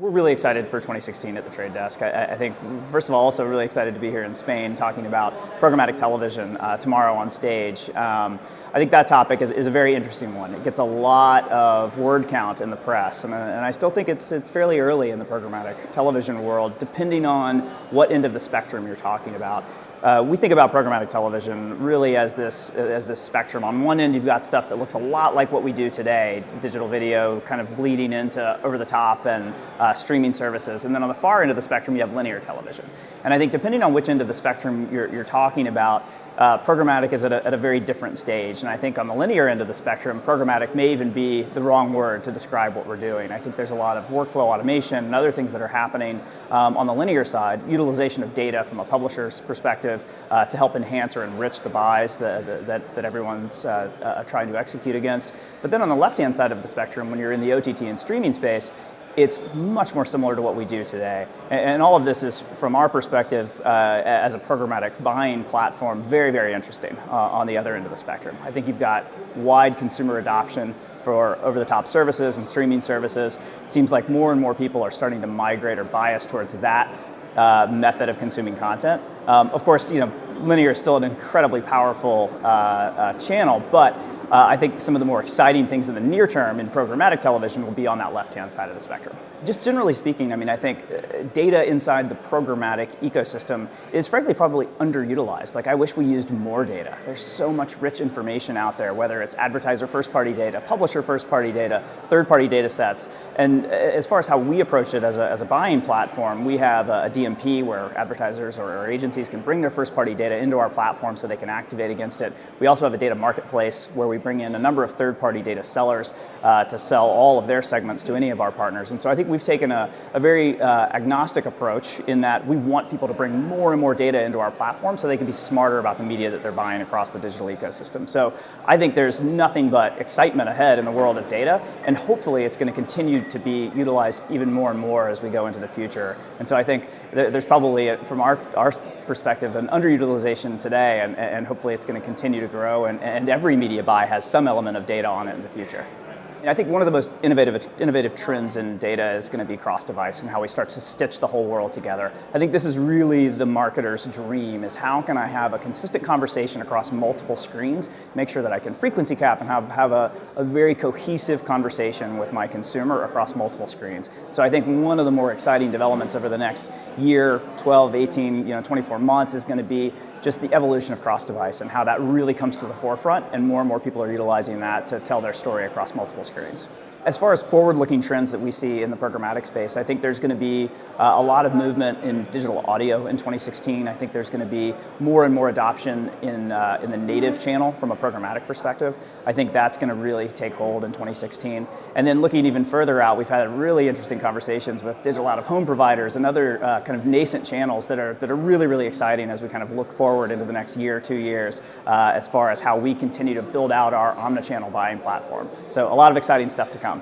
We're really excited for 2016 at the Trade Desk. I think, first of all, also really excited to be here in Spain talking about programmatic television tomorrow on stage. I think that topic is a very interesting one. It gets a lot of word count in the press, and I still think it's fairly early in the programmatic television world, depending on what end of the spectrum you're talking about. We think about programmatic television really as this spectrum. On one end, you've got stuff that looks a lot like what we do today, digital video kind of bleeding into over-the-top and streaming services. And then on the far end of the spectrum, you have linear television. And I think depending on which end of the spectrum you're talking about, programmatic is at a very different stage. And I think on the linear end of the spectrum, programmatic may even be the wrong word to describe what we're doing. I think there's a lot of workflow automation and other things that are happening on the linear side, utilization of data from a publisher's perspective to help enhance or enrich the buys that everyone's trying to execute against. But then on the left-hand side of the spectrum, when you're in the OTT and streaming space, it's much more similar to what we do today. And all of this is, from our perspective, as a programmatic buying platform, very, very interesting on the other end of the spectrum. I think you've got wide consumer adoption for over-the-top services and streaming services. It seems like more and more people are starting to migrate or bias towards that method of consuming content. Of course, linear is still an incredibly powerful channel, but I think some of the more exciting things in the near term in programmatic television will be on that left-hand side of the spectrum. Just generally speaking, I think data inside the programmatic ecosystem is frankly probably underutilized. Like, I wish we used more data. There's so much rich information out there, whether it's advertiser first-party data, publisher first-party data, third-party data sets. And as far as how we approach it as a buying platform, we have a DMP where advertisers or agencies can bring their first-party data into our platform so they can activate against it. We also have a data marketplace where we bring in a number of third-party data sellers to sell all of their segments to any of our partners. And so I think we've taken a very agnostic approach in that we want people to bring more and more data into our platform so they can be smarter about the media that they're buying across the digital ecosystem. So I think there's nothing but excitement ahead in the world of data, and hopefully it's going to continue to be utilized even more and more as we go into the future. And so I think there's probably, from our perspective, an underutilization today, and hopefully it's going to continue to grow, and every media buy has some element of data on it in the future. I think one of the most innovative trends in data is going to be cross-device and how we start to stitch the whole world together. I think this is really the marketer's dream, is how can I have a consistent conversation across multiple screens, make sure that I can frequency cap and have a very cohesive conversation with my consumer across multiple screens. So I think one of the more exciting developments over the next year, 12, 18, 24 months is going to be just the evolution of cross-device and how that really comes to the forefront, and more people are utilizing that to tell their story across multiple screens. As far as forward-looking trends that we see in the programmatic space, I think there's going to be a lot of movement in digital audio in 2016. I think there's going to be more and more adoption in the native channel from a programmatic perspective. I think that's going to really take hold in 2016. And then looking even further out, we've had really interesting conversations with digital out-of-home providers and other kind of nascent channels that are really, really exciting as we kind of look forward into the next year, 2 years, as far as how we continue to build out our omnichannel buying platform. So a lot of exciting stuff to come.